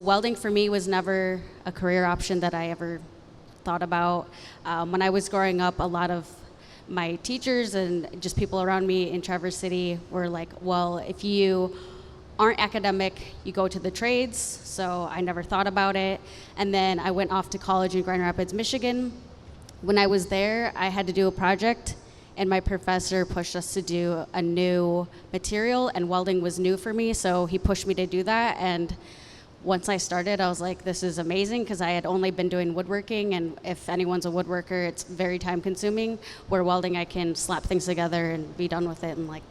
Welding for me was never a career option that I ever thought about. When I was growing up, a lot of my teachers and just people around me in Traverse City were like, well, if you aren't academic, you go to the trades. So I never thought about it. And then I went off to college in Grand Rapids, Michigan. When I was there, I had to do a project, and my professor pushed us to do a new material, and welding was new for me, so he pushed me to do that. And once I started, I was like, this is amazing, because I had only been doing woodworking, and if anyone's a woodworker, it's very time consuming, where welding, I can slap things together and be done with it in like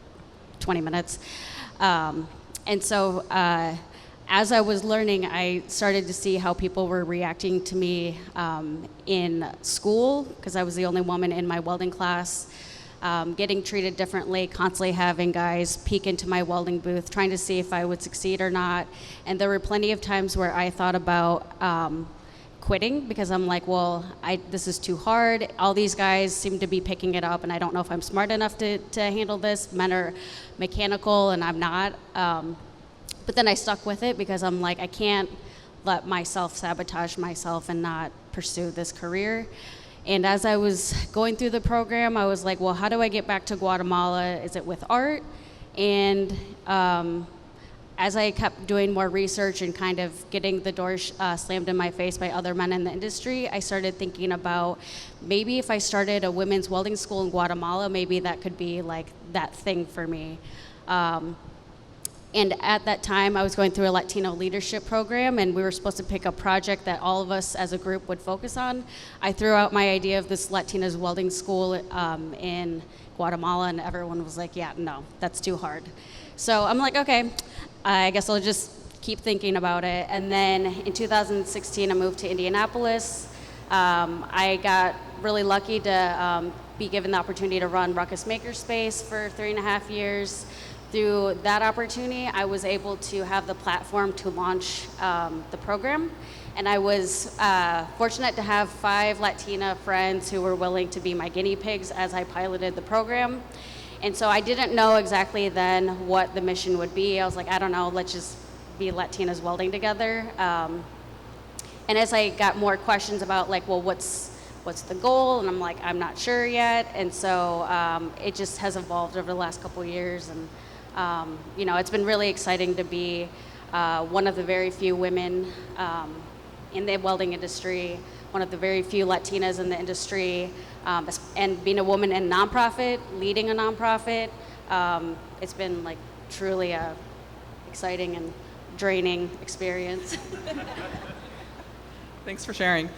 20 minutes. And so as I was learning, I started to see how people were reacting to me in school, because I was the only woman in my welding class, getting treated differently, constantly having guys peek into my welding booth, trying to see if I would succeed or not. And there were plenty of times where I thought about quitting, because I'm like, well, this is too hard. All these guys seem to be picking it up, and I don't know if I'm smart enough to handle this. Men are mechanical, and I'm not. But then I stuck with it, because I'm like, I can't let myself sabotage myself and not pursue this career. And as I was going through the program, I was like, well, how do I get back to Guatemala? Is it with art? And as I kept doing more research and kind of getting the door slammed in my face by other men in the industry, I started thinking about maybe if I started a women's welding school in Guatemala, maybe that could be like that thing for me. And at that time, I was going through a Latino leadership program, and we were supposed to pick a project that all of us as a group would focus on. I threw out my idea of this Latinas welding school in Guatemala, and everyone was like, yeah, no, that's too hard. So I'm like, okay, I guess I'll just keep thinking about it. And then in 2016, I moved to Indianapolis. I got really lucky to be given the opportunity to run Ruckus Makerspace for 3.5 years. Through that opportunity, I was able to have the platform to launch the program. And I was fortunate to have 5 Latina friends who were willing to be my guinea pigs as I piloted the program. And so I didn't know exactly then what the mission would be. I was like, I don't know, let's just be Latinas welding together. And as I got more questions about like, well, what's the goal? And I'm like, I'm not sure yet. And so it just has evolved over the last couple of years. And it's been really exciting to be one of the very few women in the welding industry, one of the very few Latinas in the industry, and being a woman in nonprofit, leading a nonprofit. It's been like truly a exciting and draining experience. Thanks for sharing.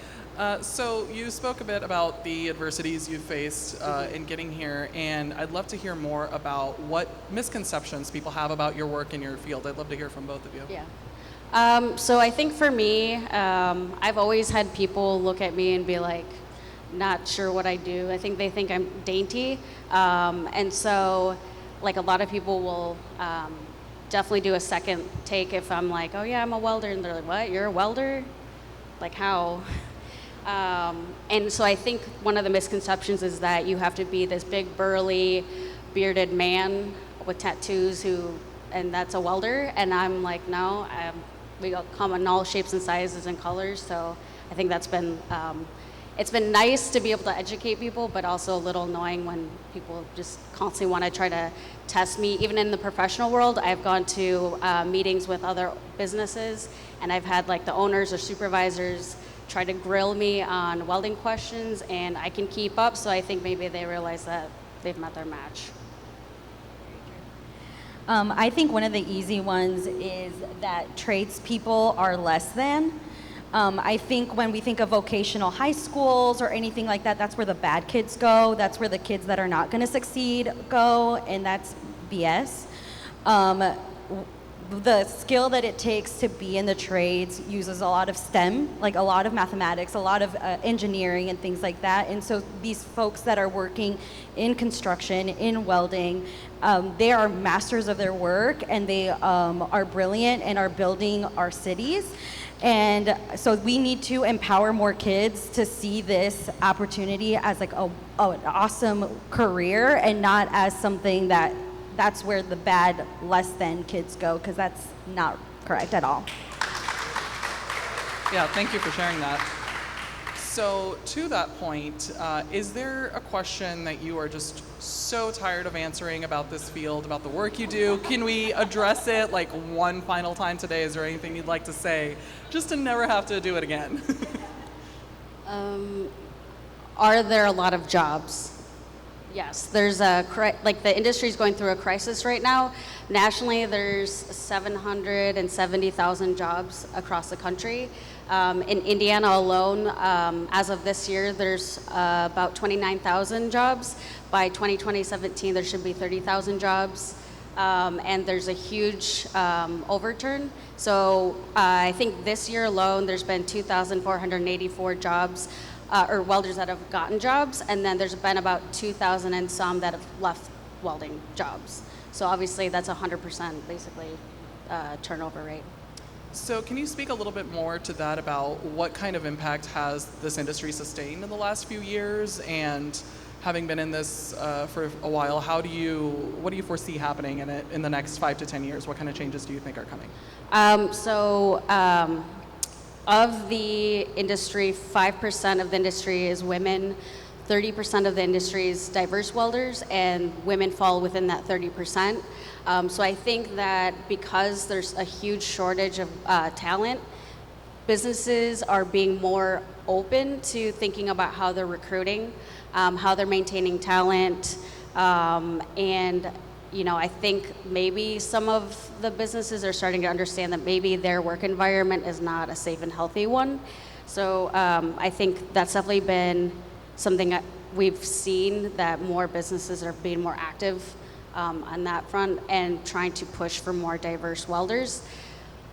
So you spoke a bit about the adversities you faced in getting here, and I'd love to hear more about what misconceptions people have about your work in your field. I'd love to hear from both of you. Yeah. So I think for me, I've always had people look at me and be like, not sure what I do. I think they think I'm dainty. And so like a lot of people will definitely do a second take if I'm like, oh yeah, I'm a welder. And they're like, what, you're a welder? Like how? And so I think one of the misconceptions is that you have to be this big, burly, bearded man with tattoos and that's a welder. And I'm like, no, we come in all shapes and sizes and colors. So I think that's been, it's been nice to be able to educate people, but also a little annoying when people just constantly want to try to test me. Even in the professional world, I've gone to meetings with other businesses, and I've had like the owners or supervisors try to grill me on welding questions, and I can keep up, so I think maybe they realize that they've met their match. I think one of the easy ones is that tradespeople are less than. I think when we think of vocational high schools or anything like that, that's where the bad kids go. That's where the kids that are not going to succeed go, and that's BS. The skill that it takes to be in the trades uses a lot of STEM, like a lot of mathematics, a lot of engineering and things like that. And so these folks that are working in construction, in welding, they are masters of their work, and they are brilliant and are building our cities. And so we need to empower more kids to see this opportunity as like an awesome career, and not as something that's where the bad, less than kids go, because that's not correct at all. Yeah, thank you for sharing that. So to that point, is there a question that you are just so tired of answering about this field, about the work you do? Can we address it like one final time today? Is there anything you'd like to say just to never have to do it again? Are there a lot of jobs? Yes, there's like the industry is going through a crisis right now. Nationally, there's 770,000 jobs across the country. In Indiana alone, as of this year, there's about 29,000 jobs. By 2017, there should be 30,000 jobs. And there's a huge overturn. So I think this year alone, there's been 2,484 jobs or welders that have gotten jobs, and then there's been about 2,000 and some that have left welding jobs. So obviously that's 100% basically turnover rate. So can you speak a little bit more to that about what kind of impact has this industry sustained in the last few years? And having been in this for a while, what do you foresee happening in it in the next 5 to 10 years? What kind of changes do you think are coming? Of the industry, 5% of the industry is women, 30% of the industry is diverse welders, and women fall within that 30%. So I think that because there's a huge shortage of talent, businesses are being more open to thinking about how they're recruiting, how they're maintaining talent, and I think maybe some of the businesses are starting to understand that maybe their work environment is not a safe and healthy one. So I think that's definitely been something that we've seen, that more businesses are being more active on that front and trying to push for more diverse welders.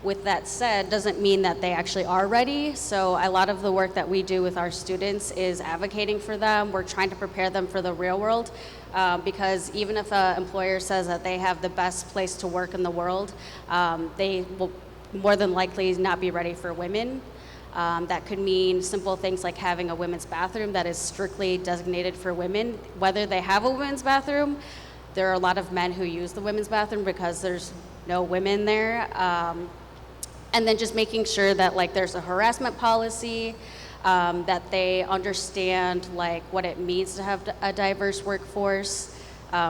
With that said, doesn't mean that they actually are ready. So a lot of the work that we do with our students is advocating for them. We're trying to prepare them for the real world because even if an employer says that they have the best place to work in the world, they will more than likely not be ready for women. That could mean simple things like having a women's bathroom that is strictly designated for women. Whether they have a women's bathroom, there are a lot of men who use the women's bathroom because there's no women there. And then just making sure that there's a harassment policy, that they understand what it means to have a diverse workforce.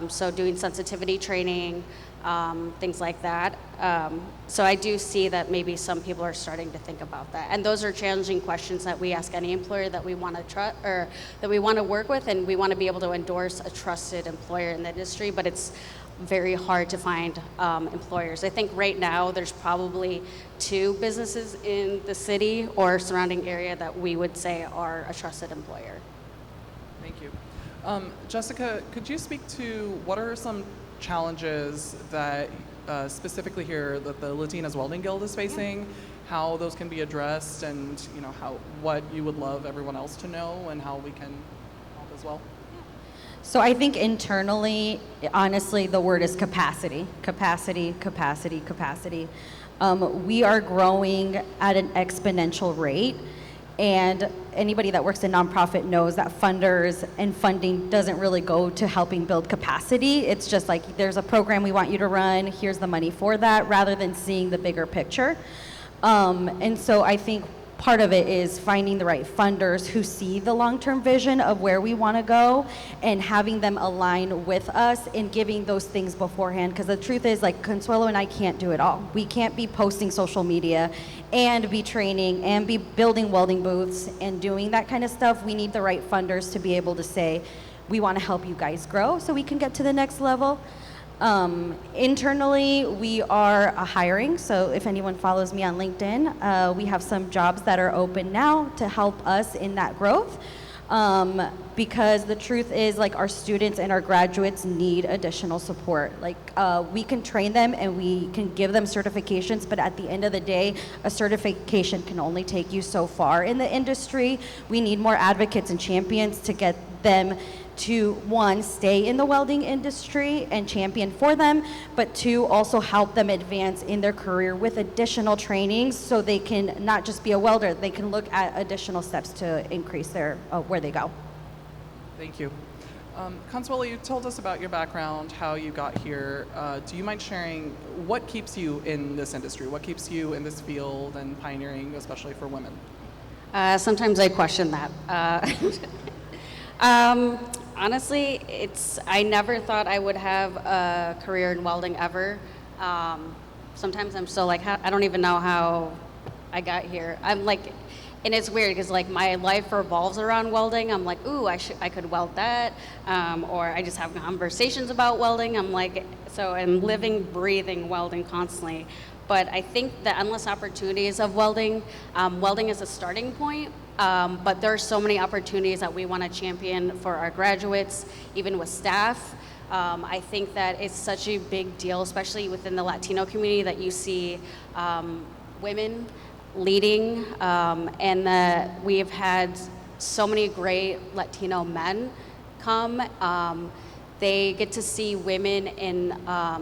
So doing sensitivity training, things like that. So I do see that maybe some people are starting to think about that. And those are challenging questions that we ask any employer that we want to that we want to work with, and we want to be able to endorse a trusted employer in the industry, but it's very hard to find employers. I think right now there's probably 2 businesses in the city or surrounding area that we would say are a trusted employer. Thank you. Jessica, could you speak to what are some challenges that specifically here that the Latinas Welding Guild is facing, how those can be addressed, and what you would love everyone else to know and how we can help as well? So I think internally, honestly, the word is capacity. Capacity, capacity, capacity. We are growing at an exponential rate, and anybody that works in nonprofit knows that funders and funding doesn't really go to helping build capacity. It's just like, there's a program we want you to run, here's the money for that, rather than seeing the bigger picture. And so I think part of it is finding the right funders who see the long-term vision of where we want to go and having them align with us and giving those things beforehand. Because the truth is, Consuelo and I can't do it all. We can't be posting social media and be training and be building welding booths and doing that kind of stuff. We need the right funders to be able to say, we want to help you guys grow so we can get to the next level. Internally, we are hiring, so if anyone follows me on LinkedIn, we have some jobs that are open now to help us in that growth, because the truth is, our students and our graduates need additional support. We can train them and we can give them certifications, but at the end of the day, a certification can only take you so far in the industry. We need more advocates and champions to get them to, 1, stay in the welding industry and champion for them, but 2, also help them advance in their career with additional trainings so they can not just be a welder, they can look at additional steps to increase their where they go. Thank you. Consuelo, you told us about your background, how you got here. Do you mind sharing what keeps you in this industry? What keeps you in this field and pioneering, especially for women? Sometimes I question that. Honestly, I never thought I would have a career in welding ever. Sometimes I'm still like, I don't even know how I got here. I'm like, and it's weird because like my life revolves around welding. I'm like, ooh, I could weld that, or I just have conversations about welding. I'm like, so I'm living, breathing welding constantly. But I think the endless opportunities of welding, welding is a starting point, but there are so many opportunities that we want to champion for our graduates, even with staff. I think that it's such a big deal, especially within the Latino community, that you see women leading, and that we've had so many great Latino men come. They get to see women in a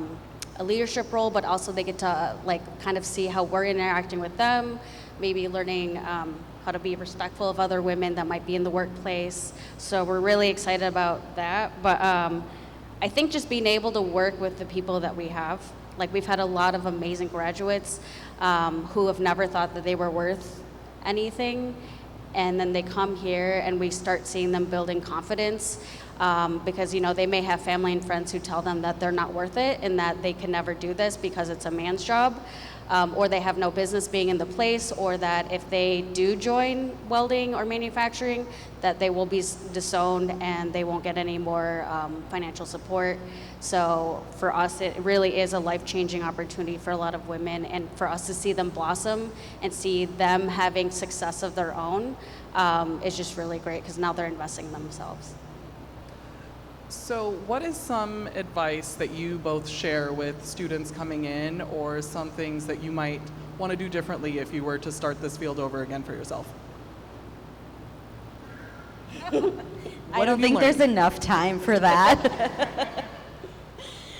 leadership role, but also they get to like kind of see how we're interacting with them, maybe learning how to be respectful of other women that might be in the workplace. So we're really excited about that. But I think just being able to work with the people that we have, like we've had a lot of amazing graduates who have never thought that they were worth anything, and then they come here and we start seeing them building confidence, because they may have family and friends who tell them that they're not worth it and that they can never do this because it's a man's job, or they have no business being in the place, or that if they do join welding or manufacturing, that they will be disowned and they won't get any more financial support. So for us, it really is a life-changing opportunity for a lot of women, and for us to see them blossom and see them having success of their own is just really great, because now they're investing in themselves. So what is some advice that you both share with students coming in, or some things that you might want to do differently if you were to start this field over again for yourself? I don't think there's enough time for that.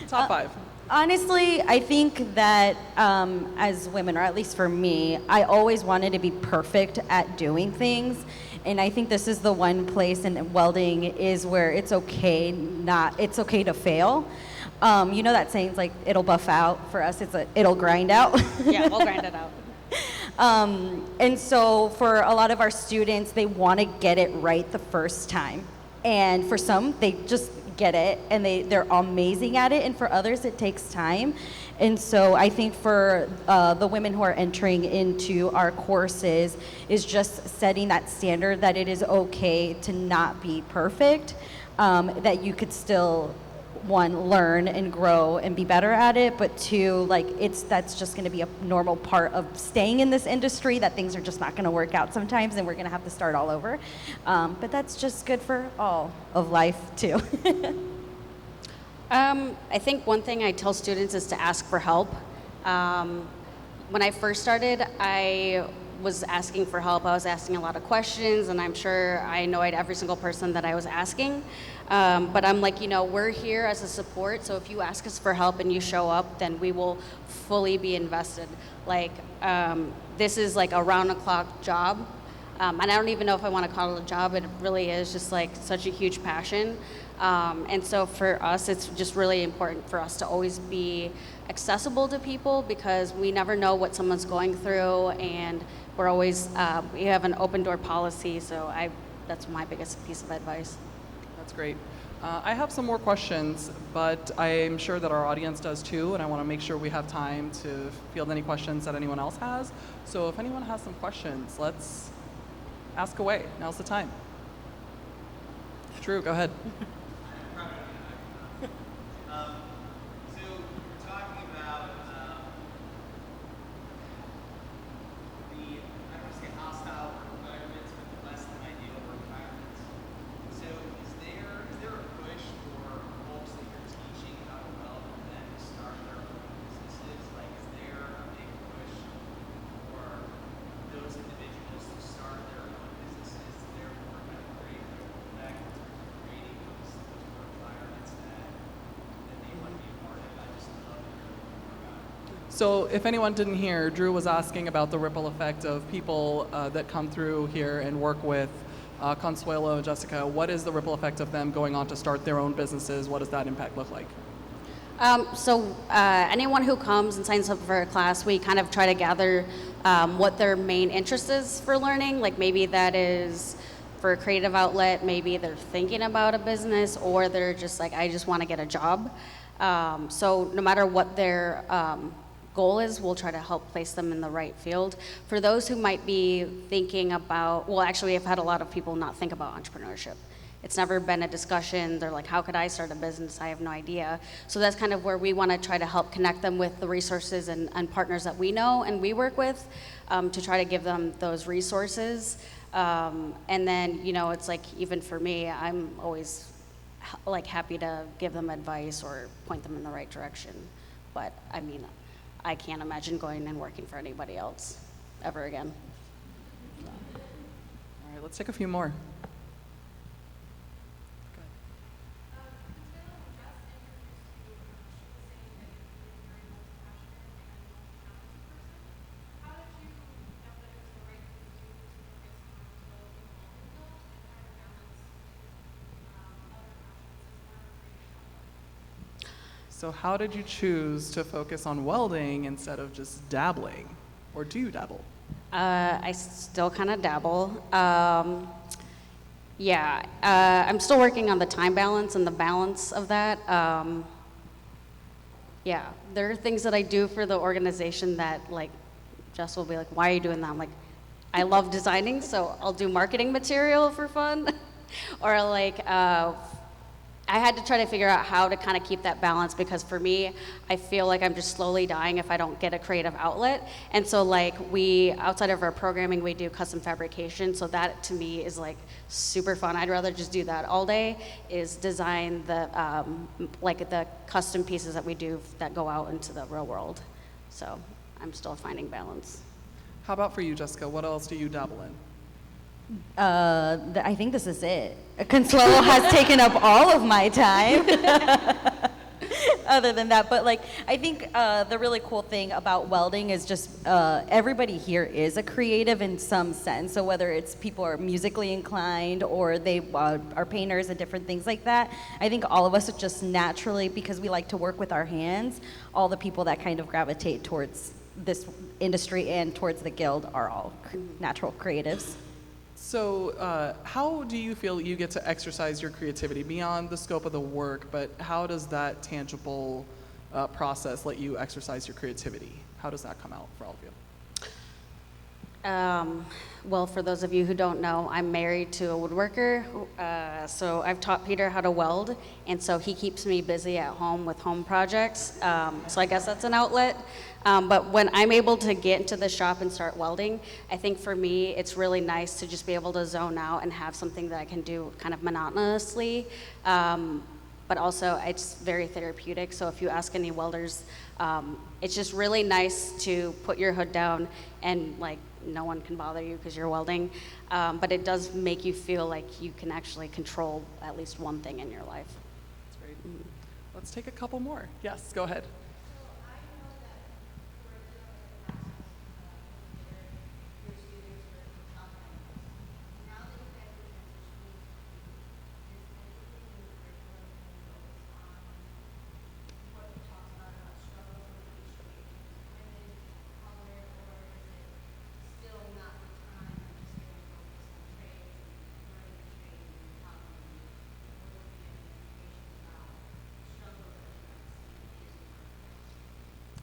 Top 5. Honestly, I think that as women, or at least for me, I always wanted to be perfect at doing things. And I think this is the one place in welding is where it's okay to fail. That saying's like, it'll buff out. For us, it'll grind out. Yeah, we'll grind it out. And so for a lot of our students, they want to get it right the first time. And for some, they just get it and they're amazing at it. And for others, it takes time. And so I think for the women who are entering into our courses is just setting that standard that it is okay to not be perfect, that you could still, one, learn and grow and be better at it, but two, that's just going to be a normal part of staying in this industry, that things are just not going to work out sometimes and we're going to have to start all over. But that's just good for all of life too. I think one thing I tell students is to ask for help. When I first started, I was asking for help. I was asking a lot of questions, and I'm sure I annoyed every single person that I was asking. But I'm like, we're here as a support, so if you ask us for help and you show up, then we will fully be invested. This is like a round-the-clock job. And I don't even know if I want to call it a job. It really is just like such a huge passion. And so for us, it's just really important for us to always be accessible to people, because we never know what someone's going through, and we're always, we have an open door policy, so that's my biggest piece of advice. That's great. I have some more questions, but I'm sure that our audience does too, and I want to make sure we have time to field any questions that anyone else has. So if anyone has some questions, let's ask away. Now's the time. Drew, go ahead. So we're talking about I don't want to say hostile work environments, but less than ideal work environments. So is there a push for folks that you're teaching how to weld for them to start their own businesses? Like, is there a big push for those individuals to start their own businesses, to therefore kind of create their own effect, creating those work environments that they want to be a part of? I just love to hear more about it. So if anyone didn't hear, Drew was asking about the ripple effect of people that come through here and work with Consuelo, Jessica, what is the ripple effect of them going on to start their own businesses? What does that impact look like? Anyone who comes and signs up for a class, we kind of try to gather what their main interest is for learning. Like maybe that is for a creative outlet, maybe they're thinking about a business, or they're just like, I just want to get a job. So no matter what their goal is, we'll try to help place them in the right field. For those who might be thinking about, well, actually, I've had a lot of people not think about entrepreneurship. It's never been a discussion. They're like, how could I start a business? I have no idea. So that's kind of where we want to try to help connect them with the resources and partners that we know and we work with, to try to give them those resources. And then, it's like, even for me, I'm always like happy to give them advice or point them in the right direction. But I mean, I can't imagine going and working for anybody else ever again. All right, let's take a few more. So how did you choose to focus on welding instead of just dabbling? Or do you dabble? I still kind of dabble. I'm still working on the time balance and the balance of that. There are things that I do for the organization that, like, Jess will be like, why are you doing that? I'm like, I love designing, so I'll do marketing material for fun. Or like, I had to try to figure out how to kind of keep that balance, because for me, I feel like I'm just slowly dying if I don't get a creative outlet. And so like outside of our programming, we do custom fabrication. So that to me is like super fun. I'd rather just do that all day, is design the, like the custom pieces that we do that go out into the real world. So I'm still finding balance. How about for you, Jessica? What else do you dabble in? I think this is it. Consuelo has taken up all of my time. Other than that, but like, I think the really cool thing about welding is just everybody here is a creative in some sense. So whether it's people are musically inclined or they are painters and different things like that, I think all of us are just naturally, because we like to work with our hands, all the people that kind of gravitate towards this industry and towards the guild are all natural creatives. So how do you feel you get to exercise your creativity beyond the scope of the work, but how does that tangible process let you exercise your creativity? How does that come out for all of you? Well, for those of you who don't know, I'm married to a woodworker, so I've taught Peter how to weld, and so he keeps me busy at home with home projects, so I guess that's an outlet. But when I'm able to get into the shop and start welding, I think for me, it's really nice to just be able to zone out and have something that I can do kind of monotonously. But also, it's very therapeutic. So if you ask any welders, it's just really nice to put your hood down and like no one can bother you because you're welding. But it does make you feel like you can actually control at least one thing in your life. That's great. Let's take a couple more. Yes, go ahead.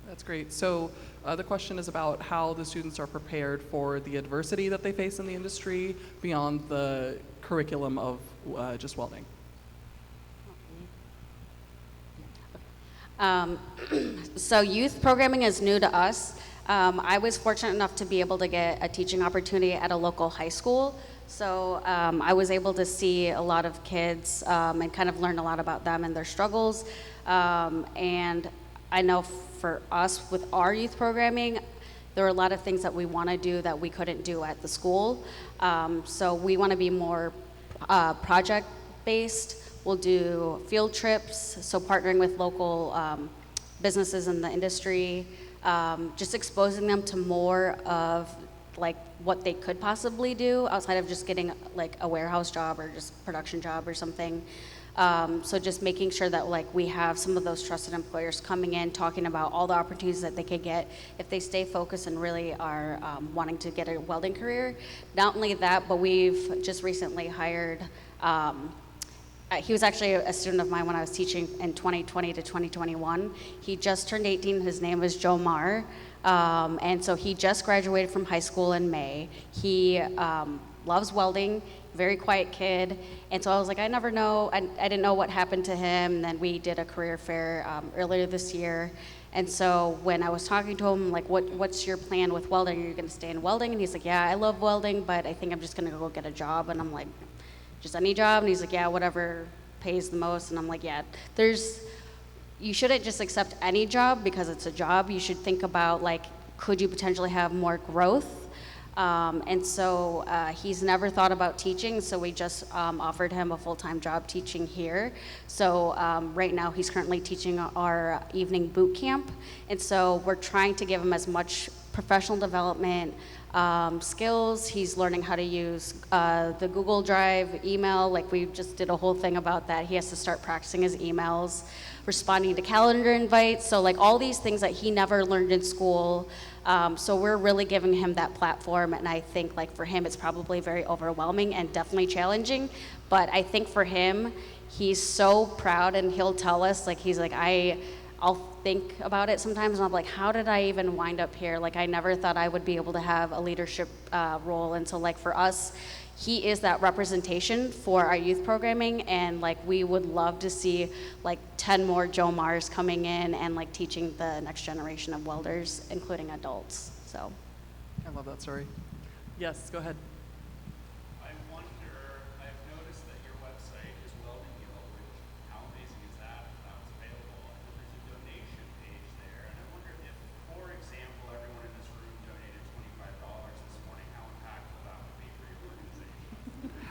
That's great. So the question is about how the students are prepared for the adversity that they face in the industry beyond the curriculum of just welding. So youth programming is new to us. I was fortunate enough to be able to get a teaching opportunity at a local high school. So I was able to see a lot of kids and kind of learn a lot about them and their struggles. And I know for us with our youth programming, there are a lot of things that we want to do that we couldn't do at the school. So we want to be more project-based. We'll do field trips, so partnering with local businesses in the industry, just exposing them to more of like what they could possibly do outside of just getting like a warehouse job or just production job or something. So just making sure that like we have some of those trusted employers coming in, talking about all the opportunities that they could get if they stay focused and really are wanting to get a welding career. Not only that, but we've just recently hired, he was actually a student of mine when I was teaching in 2020 to 2021. He just turned 18, his name was Joe Marr. And so he just graduated from high school in May. He loves welding, very quiet kid. And so I was like, I never know, I didn't know what happened to him. And then we did a career fair earlier this year. And so when I was talking to him, like, what's your plan with welding? Are you gonna stay in welding? And he's like, yeah, I love welding, but I think I'm just gonna go get a job. And I'm like, just any job? And he's like, yeah, whatever pays the most. And I'm like, yeah, you shouldn't just accept any job because it's a job. You should think about, like, could you potentially have more growth? And so he's never thought about teaching, so we just offered him a full-time job teaching here. So right now he's currently teaching our evening boot camp, and so we're trying to give him as much professional development skills. He's learning how to use the Google Drive email. Like, we just did a whole thing about that. He has to start practicing his emails, responding to calendar invites. So like all these things that he never learned in school. So we're really giving him that platform, and I think like for him it's probably very overwhelming and definitely challenging, but I think for him, he's so proud, and he'll tell us, like, he's like, I'll think about it sometimes, and I'm like, how did I even wind up here? Like, I never thought I would be able to have a leadership role. And so like for us, he is that representation for our youth programming, and like we would love to see like 10 more Joe Mars coming in and like teaching the next generation of welders, including adults. So I love that story. Yes, go ahead. I wonder, I've noticed that your website is Welding Guild, which, how amazing is that? That was available. And there's a donation page there. And I wonder if, for example, everyone in this room donated $25 this morning, how impactful that would be for your organization.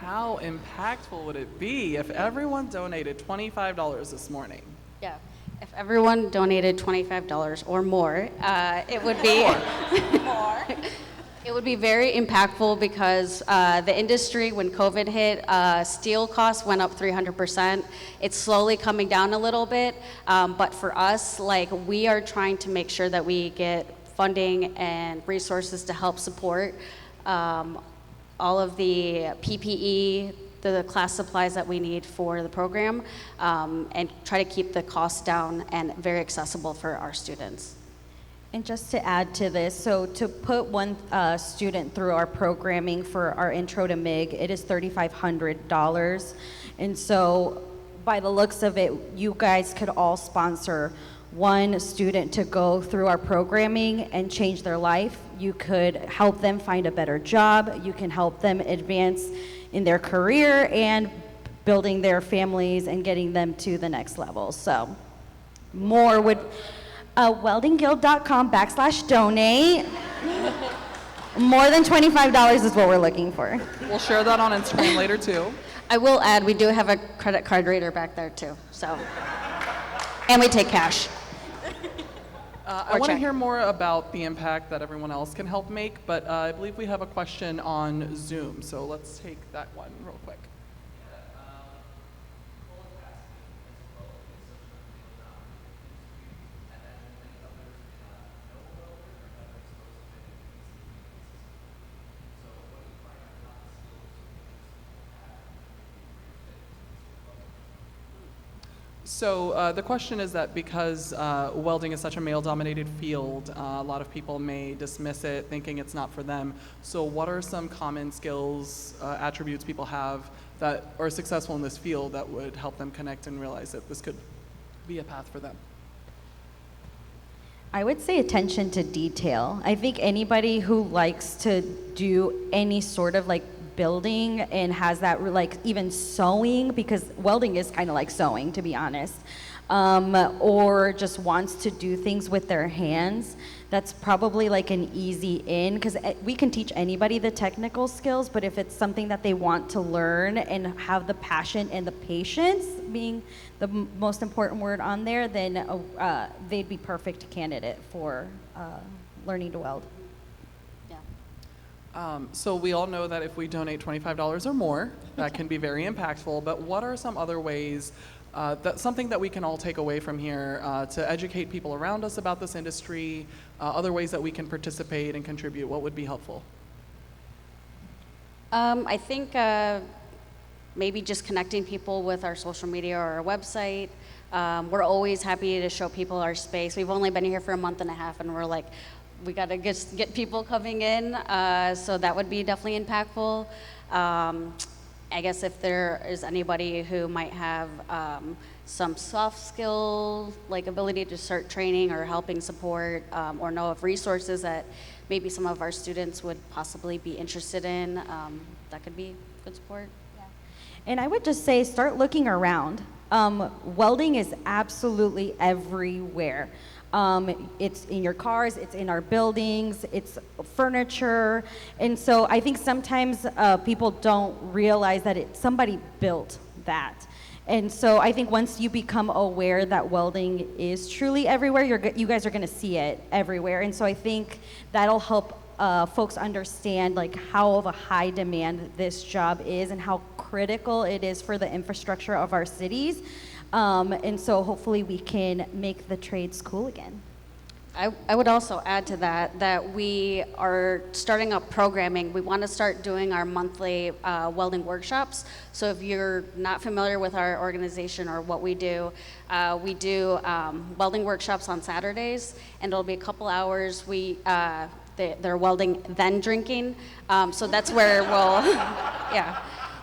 How impactful would it be if everyone donated $25 this morning? yeah, if everyone donated $25 or more, it would be it would be very impactful, because the industry, when COVID hit, steel costs went up 300%. It's slowly coming down a little bit, but for us, like, we are trying to make sure that we get funding and resources to help support all of the PPE, the class supplies that we need for the program, and try to keep the costs down and very accessible for our students. And just to add to this, so to put one student through our programming for our intro to MIG, it is $3,500. And so by the looks of it, you guys could all sponsor one student to go through our programming and change their life. You could help them find a better job. You can help them advance in their career and building their families and getting them to the next level. So more would... weldingguild.com/donate. More than $25 is what we're looking for. We'll share that on Instagram later too. I will add, we do have a credit card reader back there too, so. And we take cash. I Or want to check. hear more about the impact that everyone else can help make, but I believe we have a question on Zoom, so let's take that one real quick. So the question is that because welding is such a male-dominated field, a lot of people may dismiss it, thinking it's not for them. So what are some common skills, attributes people have that are successful in this field that would help them connect and realize that this could be a path for them? I would say attention to detail. I think anybody who likes to do any sort of like building and has that, like, even sewing, because welding is kind of like sewing, to be honest, or just wants to do things with their hands, that's probably like an easy in, because we can teach anybody the technical skills, but if it's something that they want to learn and have the passion and the patience being the most important word on there, then they'd be perfect candidate for learning to weld. Yeah. So we all know that if we donate $25 or more, that can be very impactful. But what are some other ways, something that we can all take away from here to educate people around us about this industry, other ways that we can participate and contribute? What would be helpful? I think maybe just connecting people with our social media or our website. We're always happy to show people our space. We've only been here for a month and a half, and we're like, we got to get people coming in, so that would be definitely impactful. I guess if there is anybody who might have some soft skill, like ability to start training or helping support, or know of resources that maybe some of our students would possibly be interested in, that could be good support. And I would just say, start looking around. Welding is absolutely everywhere. It's in your cars, it's in our buildings, it's furniture. And so I think sometimes people don't realize that somebody built that. And so I think once you become aware that welding is truly everywhere, you guys are going to see it everywhere. And so I think that'll help folks understand like how of a high demand this job is and how critical it is for the infrastructure of our cities. And so hopefully we can make the trades cool again. I would also add to that we are starting up programming. We want to start doing our monthly welding workshops. So if you're not familiar with our organization or what we do welding workshops on Saturdays, and it'll be a couple hours. They're welding, then drinking. So that's where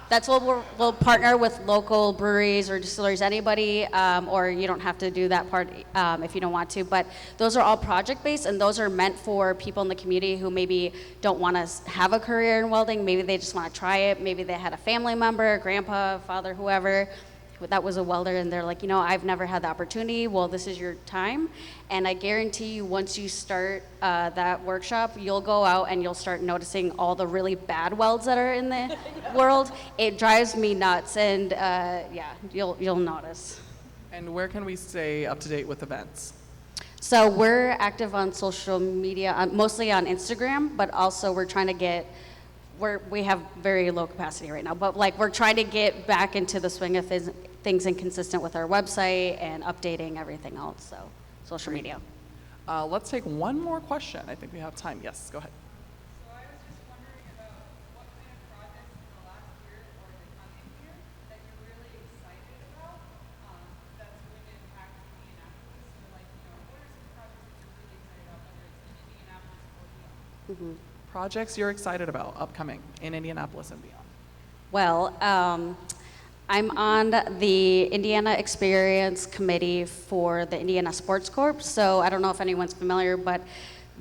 that's what we'll partner with local breweries or distilleries, anybody, or you don't have to do that part if you don't want to. But those are all project-based, and those are meant for people in the community who maybe don't want to have a career in welding. Maybe they just want to try it. Maybe they had a family member, grandpa, father, whoever, that was a welder, and they're like, I've never had the opportunity. Well, this is your time. And I guarantee you, once you start that workshop, you'll go out and you'll start noticing all the really bad welds that are in the world. It drives me nuts, and you'll notice. And where can we stay up to date with events? So we're active on social media, mostly on Instagram, but also we're trying to we have very low capacity right now, but we're trying to get back into the swing of things and consistent with our website and updating everything else, so social media. Let's take one more question. I think we have time. Yes, go ahead. So I was just wondering about what kind of projects in the last year or the coming year that you're really excited about that's going to impact Indianapolis, or what are some projects that you're really excited about, whether it's in Indianapolis or beyond? Projects you're excited about upcoming in Indianapolis and beyond. Well, I'm on the Indiana Experience Committee for the Indiana Sports Corps. So I don't know if anyone's familiar, but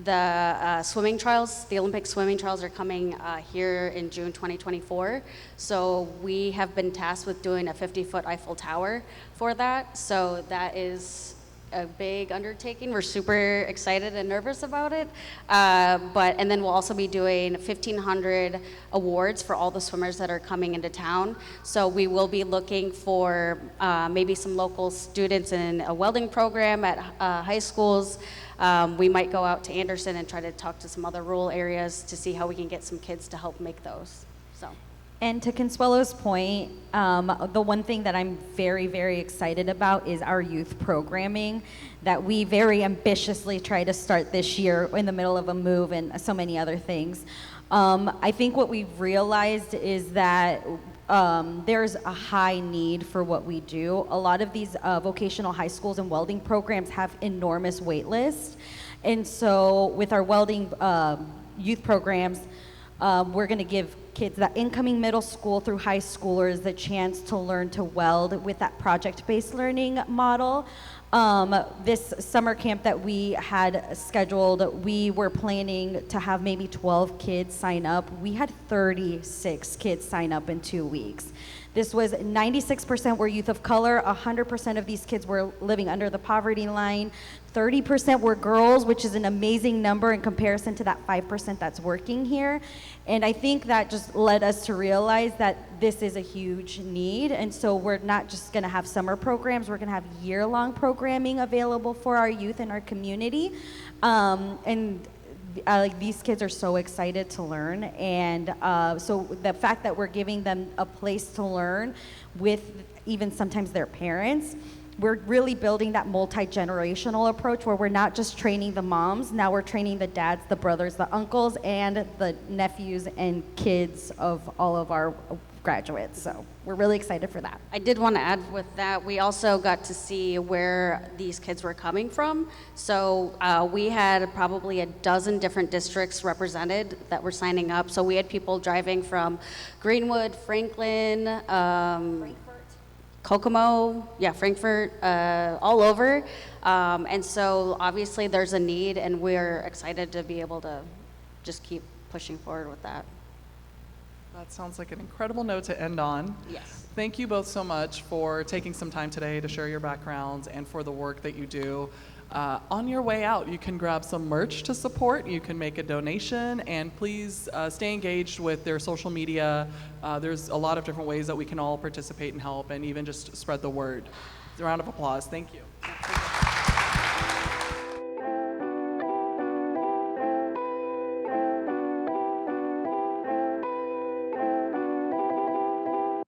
the swimming trials, the Olympic swimming trials are coming here in June 2024. So we have been tasked with doing a 50-foot Eiffel Tower for that. So that is a big undertaking. We're super excited and nervous about it. And then we'll also be doing 1,500 awards for all the swimmers that are coming into town. So we will be looking for maybe some local students in a welding program at high schools. We might go out to Anderson and try to talk to some other rural areas to see how we can get some kids to help make those. So. And to Consuelo's point, the one thing that I'm very, very excited about is our youth programming that we very ambitiously try to start this year in the middle of a move and so many other things. I think what we've realized is that there's a high need for what we do. A lot of these vocational high schools and welding programs have enormous wait lists. And so with our welding youth programs, we're going to give kids, that incoming middle school through high schoolers, the chance to learn to weld with that project-based learning model. This summer camp that we had scheduled, we were planning to have maybe 12 kids sign up. We had 36 kids sign up in 2 weeks. This was 96% were youth of color, 100% of these kids were living under the poverty line, 30% were girls, which is an amazing number in comparison to that 5% that's working here. And I think that just led us to realize that this is a huge need. And so we're not just gonna have summer programs, we're gonna have year-long programming available for our youth in our community. And like these kids are so excited to learn, and so the fact that we're giving them a place to learn with even sometimes their parents, we're really building that multi-generational approach where we're not just training the moms, now we're training the dads, the brothers, the uncles, and the nephews and kids of all of our graduates. So we're really excited for that. I did want to add with that, we also got to see where these kids were coming from. So we had probably a dozen different districts represented that were signing up. So we had people driving from Greenwood, Franklin, Kokomo, Frankfurt, all over. And so obviously there's a need, and we're excited to be able to just keep pushing forward with that. That sounds like an incredible note to end on. Yes. Thank you both so much for taking some time today to share your backgrounds and for the work that you do. On your way out, you can grab some merch to support. You can make a donation, and please stay engaged with their social media. There's a lot of different ways that we can all participate and help, and even just spread the word. A round of applause. Thank you.